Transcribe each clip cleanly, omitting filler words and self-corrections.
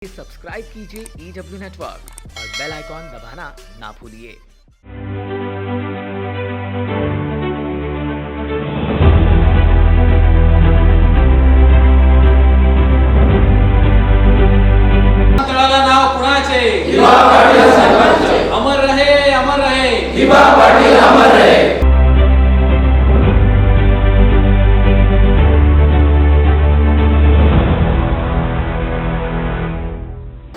Subscribe कीजिए EW network और bell icon दबाना ना भूलिए। तळाला नाव कुणाचे? दिवा पाटील साहेबांचे. अमर रहे, अमर रहे. दिवा पाटील अमर रहे.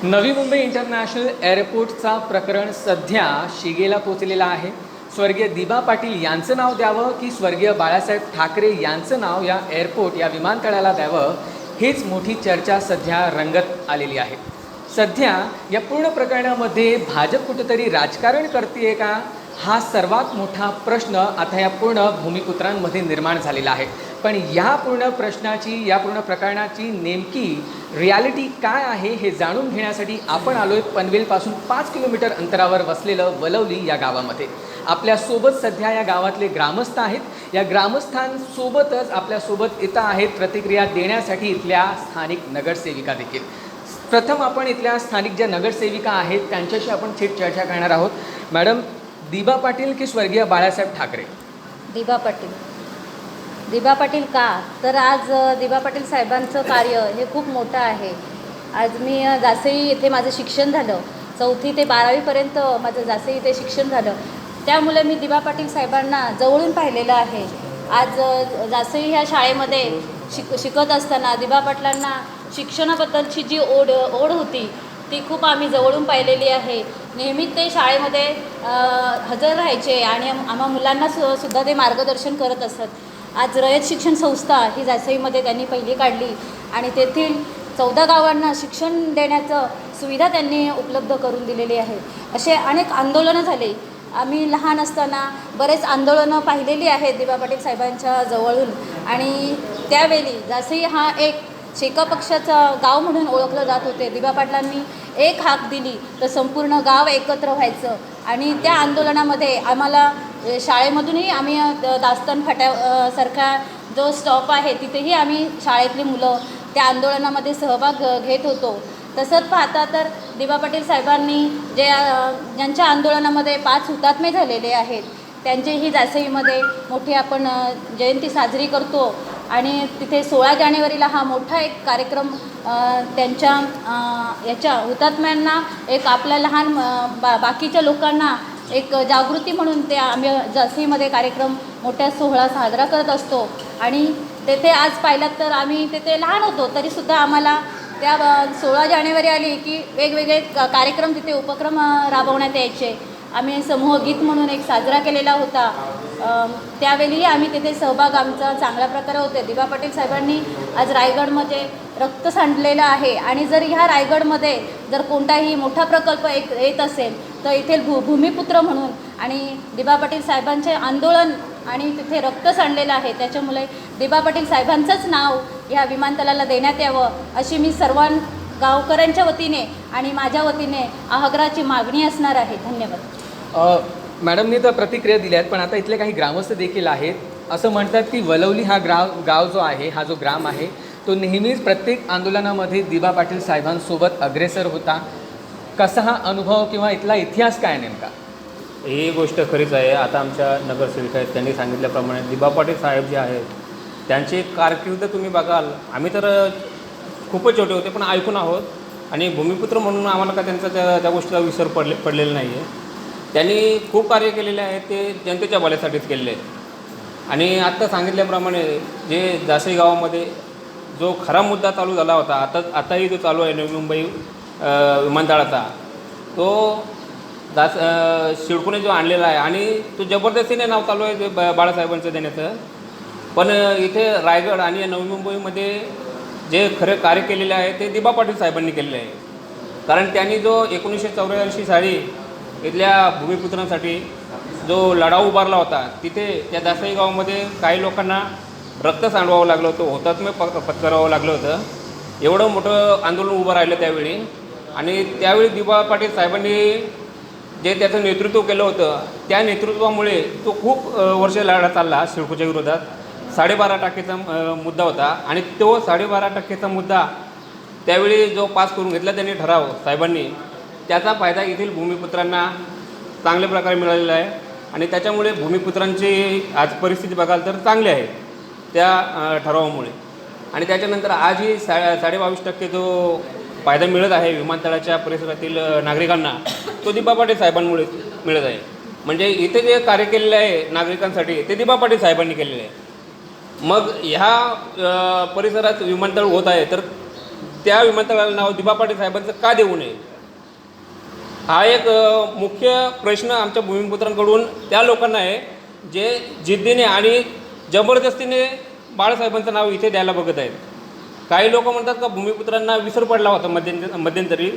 नवी मुंबई इंटरनॅशनल एअरपोर्टचा प्रकरण सध्या शिगेला पोचलेला आहे. स्वर्गीय दिबा पाटील यांचं नाव द्यावं की स्वर्गीय बाळासाहेब ठाकरे यांचं नाव या एअरपोर्ट या विमानतळाला द्यावं, हेच मोठी चर्चा सध्या रंगत आलेली आहे. सध्या या पूर्ण प्रकरणामध्ये भाजप कुठेतरी राजकारण करते का, हा सर्वात मोठा प्रश्न आता या पूर्ण भूमिपुत्रांमध्ये निर्माण झालेला आहे. पण या पूर्ण प्रश्नाची, या पूर्ण प्रकरणाची नेमकी रियालिटी काय आहे हे जाणून घेण्यासाठी आपण आलोय पनवेलपासून 5 किलोमीटर अंतरावर वसलेलं वलवली या गावामध्ये. आपल्यासोबत सध्या या गावातले ग्रामस्थ आहेत. या ग्रामस्थांसोबतच आपल्यासोबत इथं आहेत प्रतिक्रिया देण्यासाठी इथल्या स्थानिक नगरसेविका देखील. प्रथम आपण इथल्या स्थानिक ज्या नगरसेविका आहेत त्यांच्याशी आपण थेट चर्चा करणार आहोत. मॅडम, दिबा पाटील की स्वर्गीय बाळासाहेब ठाकरे? दिबा पाटील. दिबा पाटील का, तर आज दिबा पाटील साहेबांचं कार्य हे खूप मोठं आहे. आज मी जासई येथे माझं शिक्षण झालं, 4थी ते 12वीपर्यंत माझं जासई इथे शिक्षण झालं. त्यामुळे मी दिबा पाटील साहेबांना जवळून पाहिलेलं आहे. आज जासई ह्या शाळेमध्ये शिकत असताना दिबा पाटलांना शिक्षणाबद्दलची जी ओढ होती ती खूप आम्ही जवळून पाहिलेली आहे. नेहमी ते शाळेमध्ये हजर राहायचे आणि आम्हा मुलांना सुद्धा ते मार्गदर्शन करत असत. आज रयत शिक्षण संस्था ही जासईमध्ये त्यांनी पहिली काढली आणि तेथील 14 गावांना शिक्षण देण्याचं सुविधा त्यांनी उपलब्ध करून दिलेली आहे. असे अनेक आंदोलनं झाले. आम्ही लहान असताना बरेच आंदोलनं पाहिलेली आहेत दिबा पाटील साहेबांच्या जवळून. आणि त्यावेळी जासई हा एक शेका पक्षाचं गाव म्हणून ओळखलं जात होते. दिबा पाटलांनी एक हाक दिली तर संपूर्ण गाव एकत्र व्हायचं. आणि त्या आंदोलनामध्ये आम्हाला शाळेमधूनही आम्ही दास्तान फाट्यासारखा जो स्टॉप आहे तिथेही आम्ही शाळेतली मुलं त्या आंदोलनामध्ये सहभाग घेत होतो. तसंच पाहता तर दिबा पाटील साहेबांनी ज्यांच्या आंदोलनामध्ये 5 हुतात्मे झालेले आहेत त्यांचेही जासईमध्ये मोठी आपण जयंती साजरी करतो. आणि तिथे 16 जानेवारीला हा मोठा एक कार्यक्रम त्यांच्या याच्या हुतात्म्यांना एक आपल्या लहान बाकीच्या लोकांना एक जागृती म्हणून ते आम्ही जासईमध्ये कार्यक्रम मोठ्या सोहळा साजरा करत असतो. आणि तेथे आज पाहिलात तर आम्ही तेथे लहान होतो तरीसुद्धा आम्हाला त्या 16 जानेवारी आली की वेगवेगळे कार्यक्रम तिथे उपक्रम राबवण्यात यायचे. आम्ही समूह गीत म्हणून एक साजरा केलेला होता. त्यावेळी आम्ही तिथे सहभाग आमचा चांगल्या प्रकारे होते. दिबा पाटील साहेबांनी आज रायगडमध्ये रक्त सांडलेलं आहे. आणि जर ह्या रायगडमध्ये जर कोणताही मोठा प्रकल्प येत असेल तर इथे भूमिपुत्र म्हणून आणि दिबा पाटील साहेबांचे आंदोलन आणि तिथे रक्त सांडलेलं आहे त्याच्यामुळे दिबा पाटील साहेबांचंच नाव ह्या विमानतळाला देण्यात यावं अशी मी सर्व गावकऱ्यांच्या वतीने आणि माझ्या वतीने आग्रहाची मागणी असणार आहे. धन्यवाद. मॅडमनी तर प्रतिक्रिया दिल्या आहेत, पण आता इथले काही ग्रामस्थ देखील आहेत. असं म्हणतात की वलवली हा गाव जो आहे, हा जो ग्राम आहे तो नेहमीच प्रत्येक आंदोलनामध्ये दिबा पाटील साहेबांसोबत अग्रेसर होता. कसा हा अनुभव किंवा इथला इतिहास काय नेमका? ही गोष्ट खरीच आहे. आता आमच्या नगरसेविका आहेत त्यांनी सांगितल्याप्रमाणे दिबा पाटील साहेब जे आहेत त्यांची कारकीर्द तुम्ही बघाल. आम्ही तर खूपच छोटे होते पण ऐकून आहोत आणि भूमिपुत्र म्हणून आम्हाला का त्यांचा त्या गोष्टीला विसर पडलेला नाही आहे. त्यांनी खूप कार्य केलेले आहेत, ते जनतेच्या भल्यासाठीच केलेले आहेत. आणि आत्ता सांगितल्याप्रमाणे जे जासई गावामध्ये जो खरा मुद्दा चालू झाला होता, आताही जो चालू आहे नवी मुंबई विमानतळाचा, तो शिडकोने जो आणलेला आहे आणि तो जबरदस्तीने नाव चालू आहे बाळासाहेबांचं देण्याचं. पण इथे रायगड आणि नवी मुंबईमध्ये जे खरे कार्य केलेले आहे ते दिबा पाटील साहेबांनी केलेले आहे. कारण त्यांनी जो 1984 साली इथल्या भूमिपुत्रांसाठी जो लढा उभारला होता, तिथे त्या जासई गावामध्ये काही लोकांना रक्त सांडवावं लागलं होतं, हुतात्मे पत्करावं लागलं होतं. एवढं मोठं आंदोलन उभं राहिलं त्यावेळी. आणि त्यावेळी दिबा पाटील साहेबांनी जे त्याचं नेतृत्व केलं होतं त्या नेतृत्वामुळे तो खूप वर्ष लढा चालला सिडकोच्या विरोधात. 12.5% मुद्दा होता आणि तो 12.5% मुद्दा त्यावेळी जो पास करून घेतला त्यांनी ठराव साहेबांनी, त्याचा फायदा येथील भूमिपुत्रांना चांगल्या प्रकारे मिळालेला आहे आणि त्याच्यामुळे भूमिपुत्रांची आज परिस्थिती बघाल तर चांगली आहे त्या ठरावामुळे. आणि त्याच्यानंतर आजही 22.5% जो फायदा मिळत आहे विमानतळाच्या परिसरातील नागरिकांना, तो दिबा पाटील साहेबांमुळे मिळत आहे. म्हणजे इथे जे कार्य केलेलं आहे नागरिकांसाठी ते दिबा पाटील साहेबांनी केलेलं आहे. मग ह्या परिसरात विमानतळ होत आहे तर त्या विमानतळाला नाव दिबा पाटील साहेबांचं का देऊ नये, हा एक मुख्य प्रश्न आमच्या भूमिपुत्रांकडून त्या लोकांना आहे जे जिद्दीने आणि जबरदस्तीने बाळासाहेबांचं नाव इथे द्यायला बघत आहेत. काही लोक म्हणतात का भूमिपुत्रांना विसर पडला होता मध्यंतरी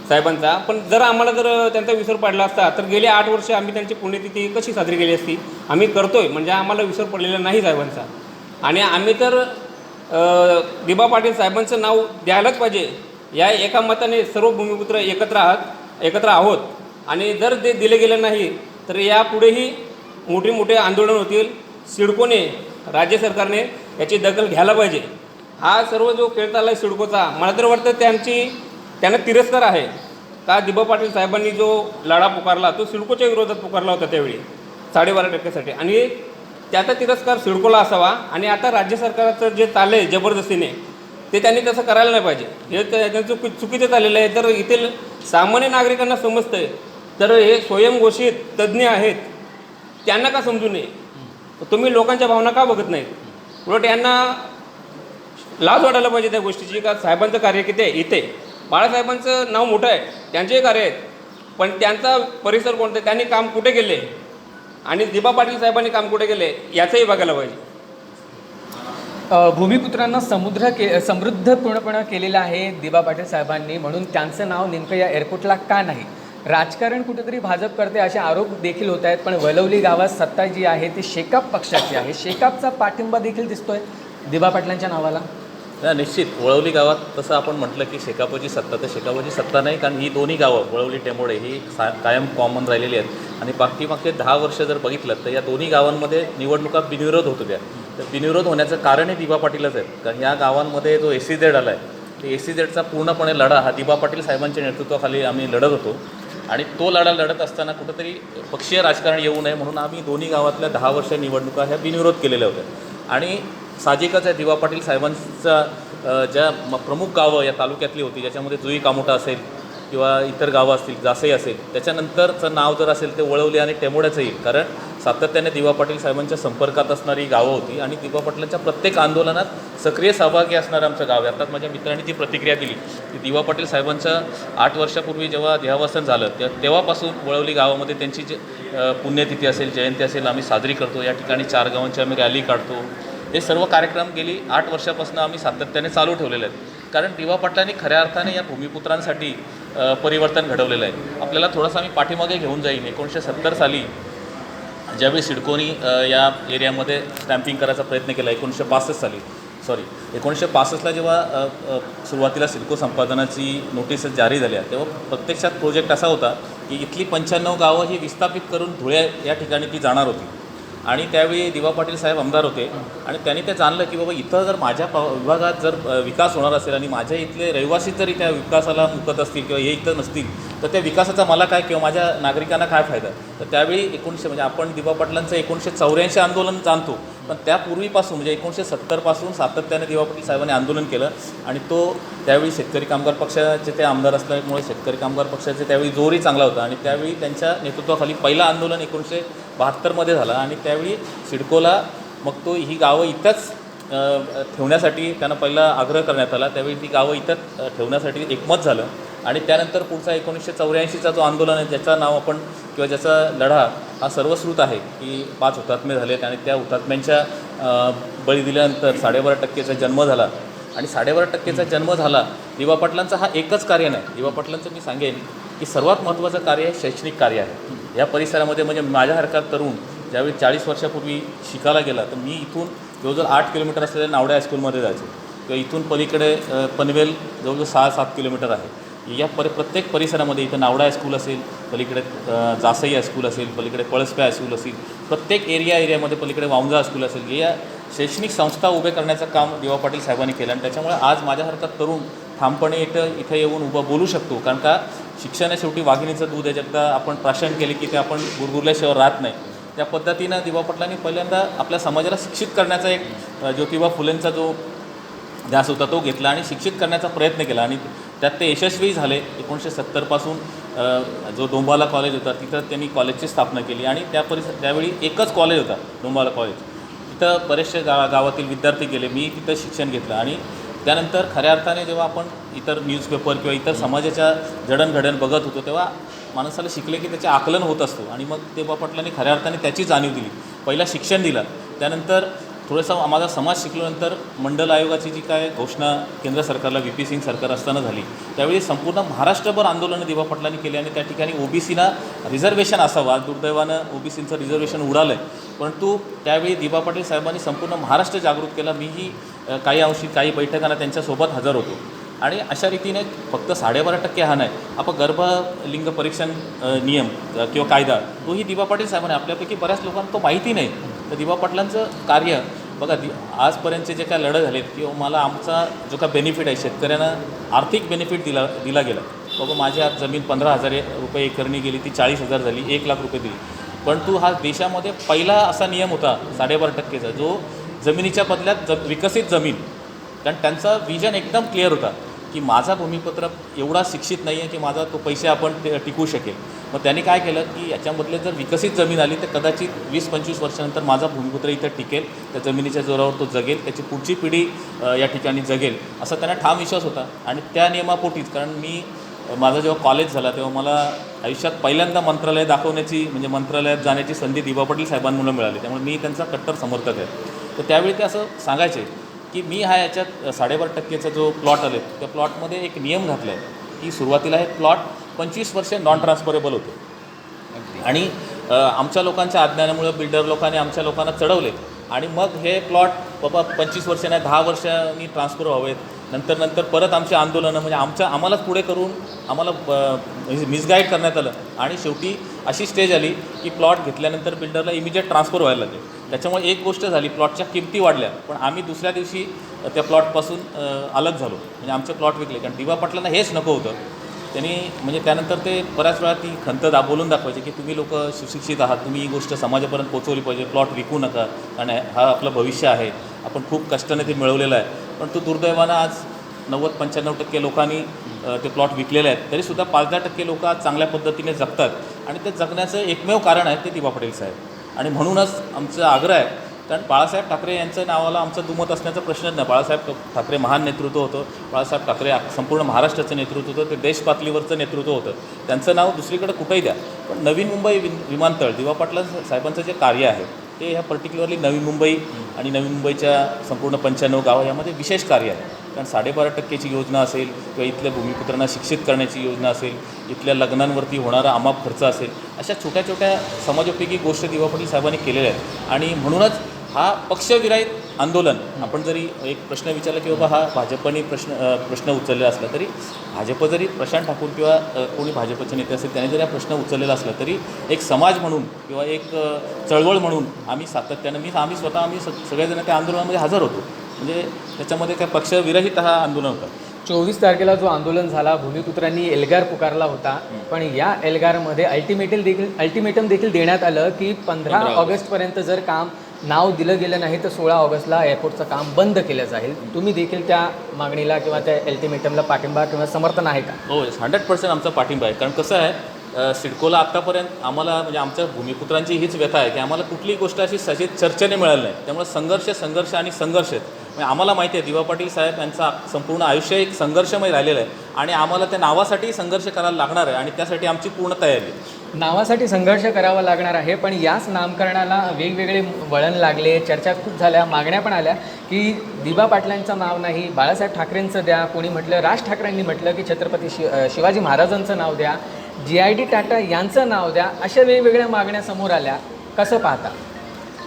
साहेबांचा, पण जर त्यांचा विसर पडला असता तर गेले 8 वर्ष आम्ही त्यांची पुण्यतिथी कशी साजरी केली असती. आम्ही करतोय म्हणजे आम्हाला विसर पडलेला नाही साहेबांचा. आणि आम्ही तर दिबा पाटील साहेबांचं नाव द्यायलाच पाहिजे या एका मताने सर्व भूमिपुत्र एकत्र आहोत. आणि जर ते दिले गेले नाही तर यापुढेही मोठे आंदोलन होतील. सिडकोने, राज्य सरकारने याची दखल घ्यायला पाहिजे. हा सर्व जो खेळ चालला आहे सिडकोचा, मला तर वाटतं त्यांना तिरस्कार आहे का दिबा पाटील साहेबांनी जो लढा पुकारला तो सिडकोच्या विरोधात पुकारला होता त्यावेळी 12.5%साठी, आणि त्याचा तिरस्कार सिडकोला असावा. आणि आता राज्य सरकारचं जे चाललं आहे जबरदस्तीने ते त्यांनी तसं करायला नाही पाहिजे. हे त्यांचं चुकीचं चाललेलं आहे. तर येथील सामान्य नागरिकांना समजतं आहे तर हे स्वयंघोषित तज्ज्ञ आहेत, त्यांना का समजू नये. तुम्ही लोकांच्या भावना का बघत नाहीत? उलट यांना लाज वाटायला पाहिजे त्या गोष्टीची का साहेबांचं कार्य किती आहे. इथे बाळासाहेबांचं नाव मोठं आहे, त्यांचेही कार्य आहेत, पण त्यांचा परिसर कोणता, त्यांनी काम कुठे केले आणि दिबा पाटील साहेबांनी काम कुठे केले याचंही बघायला पाहिजे. भूमिपुत्रांना समृद्ध पूर्णपणे केलेलं आहे दिबा पाटील साहेबांनी, म्हणून त्यांचं नाव नेमकं या एअरपोर्टला का नाही. राजकारण कुठेतरी भाजप करते असे आरोप देखील होत आहेत. पण वलवली गावात सत्ता जी आहे ती शेकाप पक्षाची आहे. शेकापचा पाठिंबा देखील दिसतोय दिबा पाटलांच्या नावाला. निश्चित वळवली गावात तसं आपण म्हटलं की शेकापची सत्ता, तर शेकापची सत्ता नाही, कारण ही दोन्ही गावं वळवली टेंबोडे ही कायम कॉमन राहिलेली आहेत. आणि पाठीमागचे 10 वर्ष जर बघितलं तर या दोन्ही गावांमध्ये निवडणुका बिनविरोध होत होत्या. तर बिनविरोध होण्याचं कारणही दिबा पाटीलच आहेत. कारण या गावांमध्ये जो SEZ आला आहे ते SEZचा पूर्णपणे लढा हा दिबा पाटील साहेबांच्या नेतृत्वाखाली आम्ही लढत होतो. आणि तो लढा लढत असताना कुठंतरी पक्षीय राजकारण येऊ नये म्हणून आम्ही दोन्ही गावातल्या 10 वर्ष निवडणुका ह्या बिनविरोध केलेल्या होत्या. आणि साहजिकच आहे दिबा पाटील साहेबांचा ज्या प्रमुख गावं या तालुक्यातली होती, ज्याच्यामध्ये जुई कामोठा असेल किंवा इतर गावं असतील, जासई असेल, त्याच्यानंतरचं नाव जर असेल ते वळवली आणि टेंबोड्याचं येईल. कारण सातत्याने दिबा पाटील साहेबांच्या संपर्कात असणारी गावं होती आणि दिबा पाटलांच्या प्रत्येक आंदोलनात सक्रिय सहभागी असणारं आमचं गाव आहे. आता माझ्या मित्रांनी जी प्रतिक्रिया दिली की दिबा पाटील साहेबांचं 8 वर्षापूर्वी जेव्हा देहावसन झालं तेव्हापासून वळवली गावामध्ये त्यांची जे पुण्यतिथी असेल, जयंती असेल, आम्ही साजरी करतो. या ठिकाणी 4 गावांची आम्ही रॅली काढतो. हे सर्व कार्यक्रम गेली 8 वर्षापासून आम्ही सातत्याने चालू ठेवलेले आहेत. कारण दिबा पाटलांनी खऱ्या अर्थाने या भूमिपुत्रांसाठी परिवर्तन घडवलेलं आहे. आपल्याला थोडंसं आम्ही पाठीमागे घेऊन जाईन. 1970 साली ज्यावेळी सिडकोनी या एरियामध्ये स्टॅम्पिंग करायचा प्रयत्न केला, 1965ला जेव्हा सुरुवातीला सिडको संपादनाची नोटीस जारी झाल्या तेव्हा प्रत्यक्षात प्रोजेक्ट असा होता की इथली 95 गावं ही विस्थापित करून धुळे या ठिकाणी ती जाणार होती. आणि त्यावेळी दिबा पाटील साहेब आमदार होते आणि त्यांनी ते जाणलं की बाबा इथं जर माझ्या विभागात जर विकास होणार असेल आणि माझ्या इथले रहिवासी जरी त्या विकासाला मुकत असतील किंवा हे इथं नसतील तर त्या विकासाचा मला काय किंवा माझ्या नागरिकांना काय फायदा. तर त्यावेळी म्हणजे आपण दिबा पाटलांचं 1984 आंदोलन जाणतो, पण त्यापूर्वीपासून म्हणजे 1970 पासून सातत्याने दिबा पाटील साहेबांनी आंदोलन केलं. आणि तो त्यावेळी शेतकरी कामगार पक्षाचे ते आमदार असल्यामुळे शेतकरी कामगार पक्षाचे त्यावेळी जोरही चांगला होता. आणि त्यावेळी त्यांच्या नेतृत्वाखाली पहिलं आंदोलन 1972 झालं आणि त्यावेळी सिडकोला मग ही गावं इथंच ठेवण्यासाठी त्यांना पहिला आग्रह करण्यात आला. त्यावेळी ती गावं इथं ठेवण्यासाठी एकमत झालं. आणि त्यानंतर पुढचा 1984चा जो आंदोलन आहे ज्याचं नाव आपण किंवा ज्याचा लढा हा सर्वश्रुत आहे की 5 हुतात्मे झालेत आणि त्या हुतात्म्यांच्या बळी दिल्यानंतर 12.5% जन्म झाला. आणि 12.5% जन्म झाला. दिबा पाटलांचा हा एकच कार्य नाही. दिबा पाटलांचं मी सांगेन की सर्वात महत्त्वाचं कार्य हे शैक्षणिक कार्य आहे. या परिसरामध्ये म्हणजे माझ्यासारखा तरुण ज्यावेळी 40 वर्षापूर्वी शिकायला गेला तर मी इथून जवळजवळ 8 किलोमीटर असलेल्या नावडे हायस्कूलमध्ये जायचो किंवा इथून पलीकडे पनवेल जवळजवळ 6-7 किलोमीटर आहे. या प्रत्येक परिसरामध्ये इथं नावडा हायस्कूल असेल, पलीकडे जासई हायस्कूल असेल, पलीकडे पळसपे हायस्कूल असेल, प्रत्येक एरियामध्ये पलीकडे वावंजा हायस्कूल असेल, या शैक्षणिक संस्था उभे करण्याचं काम दिबा पाटील साहेबांनी केलं. आणि त्याच्यामुळे आज माझ्यासारखा तरुण ठामपणे इथं येऊन उभं बोलू शकतो. कारण का शिक्षण आहे शेवटी वाघिणीचं दूध आहे. एकदा आपण प्राशन केले की ते आपण गुरगुरल्याशिवाय राहत नाही. त्या पद्धतीनं दिवा पाटलांनी पहिल्यांदा आपल्या समाजाला शिक्षित करण्याचा एक ज्योतिबा फुलेंचा जो ध्यास होता तो घेतला आणि शिक्षित करण्याचा प्रयत्न केला आणि त्यात ते यशस्वी झाले. 1970पासून जो डोंबाला कॉलेज होता तिथं त्यांनी कॉलेजची स्थापना केली आणि त्यावेळी एकच कॉलेज होता डोंबाला कॉलेज. तिथं बरेचसे गावातील विद्यार्थी गेले. मी तिथं शिक्षण घेतलं आणि त्यानंतर खऱ्या अर्थाने जेव्हा आपण इतर न्यूजपेपर किंवा इतर समाजाच्या जडणघडण बघत होतो तेव्हा माणसाला शिकले की त्याचे आकलन होत असतो आणि मग दिवा पाटलांनी खऱ्या अर्थाने त्याची जाणीव दिली. पहिला शिक्षण दिलं, त्यानंतर थोडंसं माझा समाज शिकल्यानंतर मंडल आयोगाची जी काय घोषणा केंद्र सरकारला VP सिंग सरकार असताना झाली त्यावेळी संपूर्ण महाराष्ट्रभर आंदोलनं दिवा पाटलांनी केली आणि त्या ठिकाणी OBCना रिझर्वेशन असावं. आज दुर्दैवानं OBCचं रिझर्वेशन उडालं आहे, परंतु त्यावेळी दिवा पाटील साहेबांनी संपूर्ण महाराष्ट्र जागृत केला. मीही काही अंशी काही बैठकांना त्यांच्यासोबत हजर होतो आणि अशा रीतीने फक्त 12.5% हा नाही, आपण गर्भलिंग परीक्षण नियम किंवा कायदा तोही दिवा पाटील साहेबांनी आपल्यापैकी बऱ्याच लोकांना तो माहिती नाही. तर दिवा पाटलांचं कार्य बघा आजपर्यंतचे जे काय लढत झालेत किंवा मला आमचा जो काय बेनिफिट आहे शेतकऱ्यांना आर्थिक बेनिफिट दिला गेला. बाबा माझी आज जमीन 15,000 रुपये एकरणी गेली ती 40,000 झाली, 1,00,000 रुपये दिली. परंतु हा देशामध्ये पहिला असा नियम होता 12.5%चा जो जमिनीच्या बदल्यात विकसित जमीन. कारण त्यांचा विजन एकदम क्लिअर होता की माझा भूमिपत्र एवढा शिक्षित नाही आहे की माझा तो पैसे आपण टिकू शकेल. मग त्यांनी काय केलं की याच्यामधले जर विकसित जमीन आली तर कदाचित 20-25 वर्षानंतर माझा भूमिपुत्र इथं टिकेल, त्या जमिनीच्या जोरावर तो जगेल, त्याची पुढची पिढी या ठिकाणी जगेल असा त्यांना ठाम विश्वास होता. आणि त्या नियमापोटीच कारण माझा जेव्हा कॉलेज झाला तेव्हा मला आयुष्यात पहिल्यांदा मंत्रालय दाखवण्याची म्हणजे मंत्रालयात जाण्याची संधी दिवा पाटील साहेबांमुळे मिळाली. त्यामुळे मी त्यांचा कट्टर समर्थक आहे. तर त्यावेळी ते असं सांगायचे की मी हा याच्यात 12.5%चा जो प्लॉट आले त्या प्लॉटमध्ये एक नियम घातला आहे की सुरुवातीला हे प्लॉट 25 वर्षे नॉन ट्रान्सफरेबल होते आणि आमच्या लोकांच्या अज्ञानामुळे बिल्डर लोकांनी आमच्या लोकांना चढवले आणि मग हे प्लॉट बाबा 25 वर्ष नाही 10 वर्षांनी ट्रान्सफर व्हावेत. नंतर परत आमची आंदोलनं म्हणजे आम्हालाच पुढे करून आम्हाला मिसगाईड करण्यात आलं आणि शेवटी अशी स्टेज आली की प्लॉट घेतल्यानंतर बिल्डरला इमिजिएट ट्रान्सफर व्हायला लागले. त्याच्यामुळे एक गोष्ट झाली, प्लॉटच्या किमती वाढल्या पण आम्ही दुसऱ्या दिवशी त्या प्लॉटपासून अलग झालो म्हणजे आमचे प्लॉट विकले. कारण दिवा पाटलांना हेच नको होतं. त्यांनी म्हणजे त्यानंतर ते बऱ्याच वेळा ती खंत बोलून दाखवायचे की तुम्ही लोक सुशिक्षित आहात, तुम्ही ही गोष्ट समाजापर्यंत पोहोचवली पाहिजे, प्लॉट विकू नका आणि हा आपलं भविष्य आहे, आपण खूप कष्टाने ते मिळवलेलं आहे. पण तो दुर्दैवानं आज 90-95% लोकांनी ते प्लॉट विकलेले आहेत. तरीसुद्धा 5-10% लोक आज चांगल्या पद्धतीने जगतात आणि ते जगण्याचं एकमेव कारण आहे ते दिवा पाटील साहेब. आणि म्हणूनच आमचा आग्रह आहे, कारण बाळासाहेब ठाकरे यांचं नावाला आमचं दुमत असण्याचा प्रश्नच नाही. बाळासाहेब ठाकरे महान नेतृत्व होतं. बाळासाहेब ठाकरे संपूर्ण महाराष्ट्राचं नेतृत्व होतं, ते देश पातळीवरचं नेतृत्व होतं. त्यांचं नाव दुसरीकडे कुठंही द्या पण नवी मुंबई विमानतळ दिवा पाटला साहेबांचं जे कार्य आहे ते ह्या पर्टिक्युलरली नवी मुंबई आणि नवी मुंबईच्या संपूर्ण 95 गावं यामध्ये विशेष कार्य आहे. कारण 12.5%ची योजना असेल किंवा इथल्या भूमिपुत्रांना शिक्षित करण्याची योजना असेल, इथल्या लग्नांवरती होणारा अमाप खर्च असेल, अशा छोट्या छोट्या समाजोपयोगी गोष्टी दिवा पाटील साहेबांनी केलेल्या आहेत. आणि म्हणूनच हा पक्षविरहित आंदोलन आपण जरी एक प्रश्न विचारला की बाबा हा भाजपने प्रश्न उचललेला असला तरी भाजप जरी प्रशांत ठाकूर किंवा कोणी भाजपचे नेते असेल त्याने जरी हा प्रश्न उचललेला असला तरी एक समाज म्हणून किंवा एक चळवळ म्हणून आम्ही सातत्यानं आम्ही सगळेजण त्या आंदोलनामध्ये हजर होतो. म्हणजे त्याच्यामध्ये काय पक्षविरहित हा आंदोलन होता. 24 तारखेला जो आंदोलन झाला भूमिपुत्रांनी एल्गार पुकारला होता पण या एल्गारमध्ये अल्टिमेटम देखील देण्यात आलं की 15 ऑगस्टपर्यंत जर काम नाव दिलं गेलं नाही तर 16 ऑगस्टला एअरपोर्टचं काम बंद केलं जाईल. तुम्ही देखील त्या मागणीला किंवा त्या अल्टिमेटमला पाठिंबा किंवा समर्थन आहे का? हो 100% आमचा पाठिंबा आहे. कारण कसं आहे सिडकोला आत्तापर्यंत आम्हाला म्हणजे आमच्या भूमिपुत्रांची हीच व्यथा आहे की आम्हाला कुठलीही गोष्ट अशी चर्चेने मिळाली नाही. त्यामुळे संघर्ष आणि संघर्ष आहेत. म्हणजे आम्हाला माहिती आहे दिवा पाटील साहेब यांचा संपूर्ण आयुष्य एक संघर्षमय राहिलेलं आहे आणि आम्हाला त्या नावासाठी संघर्ष करायला लागणार आहे आणि त्यासाठी आमची पूर्ण तयारी आहे. नावासाठी संघर्ष करावा लागणार आहे पण याच नामकरणाला वेगवेगळे वळण लागले, चर्चा खूप झाल्या, मागण्या पण आल्या की दिवा पाटलांचं नाव नाही बाळासाहेब ठाकरेंचं द्या, कोणी म्हटलं राज ठाकरेंनी म्हटलं की छत्रपती शिवाजी महाराजांचं नाव द्या, GID टाटा यांचं नाव द्या, अशा वेगवेगळ्या मागण्या समोर आल्या. कसं पाहता?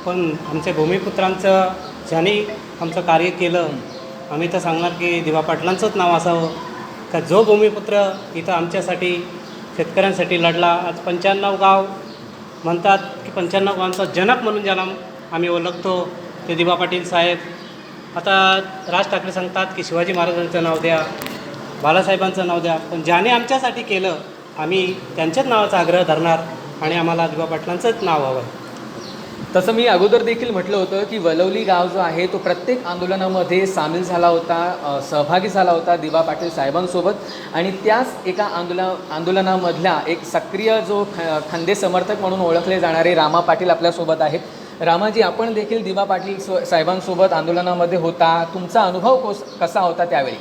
पण आमच्या भूमिपुत्रांचं ज्यांनी आमचं कार्य केलं आम्ही तर सांगणार की दिवा पाटलांचंच नाव असावं का जो भूमिपुत्र इथं आमच्यासाठी शेतकऱ्यांसाठी लढला. आज 95 गाव म्हणतात की 95 गावांचा जनक म्हणून ज्याला आम्ही ओळखतो ते दिवा पाटील साहेब. आता राज ठाकरे सांगतात की शिवाजी महाराजांचं नाव द्या. बाळासाहेबांचं नाव द्या, पण ज्याने आमच्यासाठी केलं आम्ही त्यांच्याच नावाचा आग्रह धरणार आणि आम्हाला दिबा पाटलांचंच नाव हवं आहे. तसं मी अगोदर देखील म्हटलं होतं की वलवली गाव जो आहे तो प्रत्येक आंदोलनामध्ये सामील झाला होता, सहभागी झाला होता दिबा पाटील साहेबांसोबत. आणि त्याच एका आंदोलनामधल्या एक सक्रिय जो खंदे समर्थक म्हणून ओळखले जाणारे रामा पाटील आपल्यासोबत आहेत. रामाजी, आपण देखील दिबा पाटील साहेबांसोबत आंदोलनामध्ये होता. तुमचा अनुभव कसा होता त्यावेळी?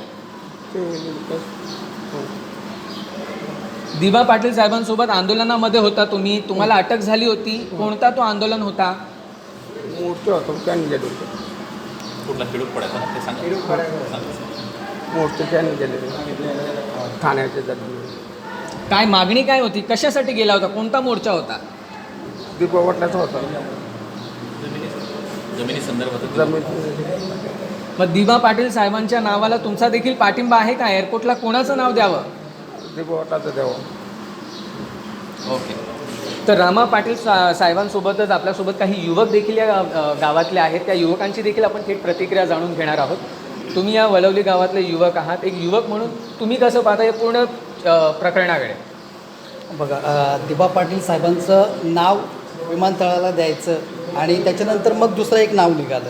दिबा पाटील साहेबांसोबत आंदोलनामध्ये होता तुम्ही, तुम्हाला अटक झाली होती. कोणता तो आंदोलन होता? मोर्चा होता त्याने गेले होते. कुठला खेडूक पडायचा ना ते सांगा. मोर्चे त्याने गेले ठाण्याच्या दरम्यान. काय मागणी काय होती? कशासाठी गेला होता? कोणता मोर्चा होता? दिबा पाटलाचा होता. जमिनी संदर्भात जमीन मग दिबा पाटील साहेबांच्या नावाला तुमचा देखील पाठिंबा आहे का? एअरपोर्टला कोणाचं नाव द्यावं? दिबा पाटलाचा द्यावा. ओके. तर रामा पाटील साहेबांसोबतच आपल्यासोबत काही युवक देखील या गावातले आहेत. त्या युवकांची देखील आपण थेट प्रतिक्रिया जाणून घेणार आहोत. तुम्ही या वलवली गावातले युवक आहात. एक युवक म्हणून तुम्ही कसं पाहता या पूर्ण प्रकरणाकडे? बघा, दिबा पाटील साहेबांचं नाव विमानतळाला द्यायचं आणि त्याच्यानंतर मग दुसरं एक नाव निघालं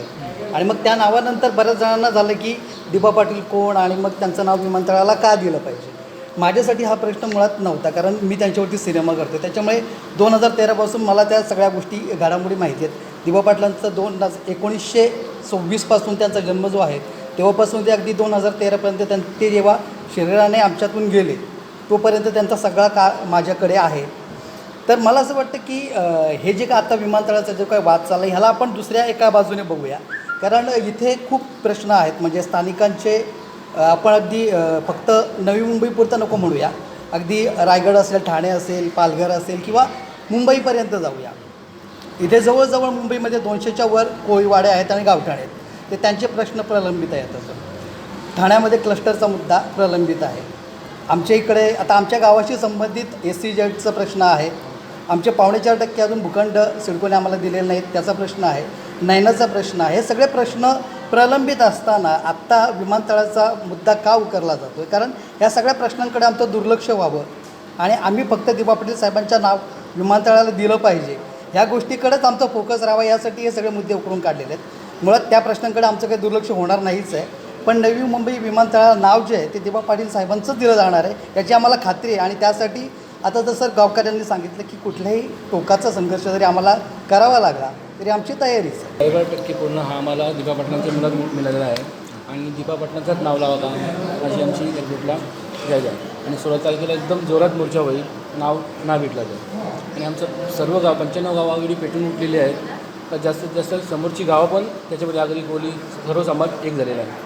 आणि मग त्या नावानंतर बऱ्याच जणांना झालं की दिबा पाटील कोण आणि मग त्यांचं नाव विमानतळाला का दिलं पाहिजे. माझ्यासाठी हा प्रश्न मुळात नव्हता, कारण मी त्यांच्यावरती सिनेमा करतो. त्याच्यामुळे 2013पासून मला त्या सगळ्या गोष्टी घडामोडी माहिती आहेत. दिबा पाटलांचं 1926पासून त्यांचा जन्म जो आहे तेव्हापासून ते अगदी 2013पर्यंत ते जेव्हा शरीराने आमच्यातून गेले तोपर्यंत त्यांचा सगळा माझ्याकडे आहे. तर मला असं वाटतं की हे जे का आता विमानतळाचा जो काय वाद चालला आहे ह्याला आपण दुसऱ्या एका बाजूने बघूया, कारण इथे खूप प्रश्न आहेत. म्हणजे स्थानिकांचे आपण अगदी फक्त नवी मुंबईपुरतं नको म्हणूया, अगदी रायगड असेल, ठाणे असेल, पालघर असेल किंवा मुंबईपर्यंत जाऊया. इथे जवळजवळ मुंबईमध्ये 200च्या वर कोळीवाडे आहेत आणि गावठाणे आहेत. ते त्यांचे प्रश्न प्रलंबित आहेत. असं ठाण्यामध्ये क्लस्टरचा मुद्दा प्रलंबित आहे. आमच्या इकडे आता आमच्या गावाशी संबंधित SEZचा प्रश्न आहे. आमचे 4.25% अजून भूखंड सिडकोने आम्हाला दिलेले नाहीत, त्याचा प्रश्न आहे. नैनाचा प्रश्न आहे. हे सगळे प्रश्न प्रलंबित असताना आत्ता विमानतळाचा मुद्दा का उकरला जातो आहे? कारण या सगळ्या प्रश्नांकडे आमचं दुर्लक्ष व्हावं आणि आम्ही फक्त दिबा पाटील साहेबांच्या नाव विमानतळाला दिलं पाहिजे ह्या गोष्टीकडेच आमचा फोकस राहावा, यासाठी हे सगळे मुद्दे उकरून काढलेले आहेत. मुळात त्या प्रश्नांकडे आमचं काही दुर्लक्ष होणार नाहीच आहे. पण नवी मुंबई विमानतळाला नाव जे आहे ते दिबा पाटील साहेबांचंच दिलं जाणार आहे याची आम्हाला खात्री आहे. आणि त्यासाठी आता जसं गावकऱ्यांनी सांगितलं की कुठल्याही टोकाचा संघर्ष जरी आम्हाला करावा लागला तरी आमची तयारीच आहे. 100% पूर्ण हा आम्हाला दिबा पाटलांच्या मुलात मिळालेला आहे आणि दिबा पाटलांचाच नाव लावा का अशी आमची एअरपोर्टला जायचं आहे. आणि 16 तारखेला एकदम जोरात मोर्चा होईल, नाव भेटला जाईल. आणि आमचं सर्व गाव 95 गावागडी पेटून उठलेली आहेत. तर जास्तीत जास्त समोरची गावं पण त्याच्यामध्ये आगरी कोली सर्व समाज एक झालेला आहे.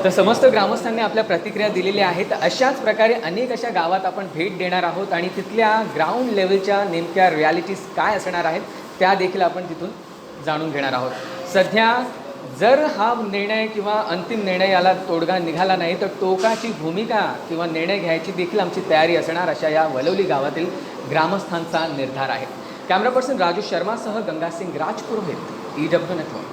तर समस्त ग्रामस्थांनी आपल्या प्रतिक्रिया दिलेल्या आहेत. अशाच प्रकारे अनेक अशा गावात आपण भेट देणार आहोत आणि तिथल्या ग्राउंड लेवलच्या नेमक्या रियालिटीज काय असणार आहेत त्या देखील आपण तिथून जाणून घेणार आहोत. सध्या जर हा निर्णय किंवा अंतिम निर्णय याला तोडगा निघाला नाही तर टोकाची भूमिका किंवा निर्णय घ्यायची देखील आमची तयारी असणार, अशा या वलवली गावातील ग्रामस्थांचा निर्धार आहे. कॅमेरा पर्सन राजू शर्मासह गंगासिंग राजपुरोहित, EW नेटवर्क.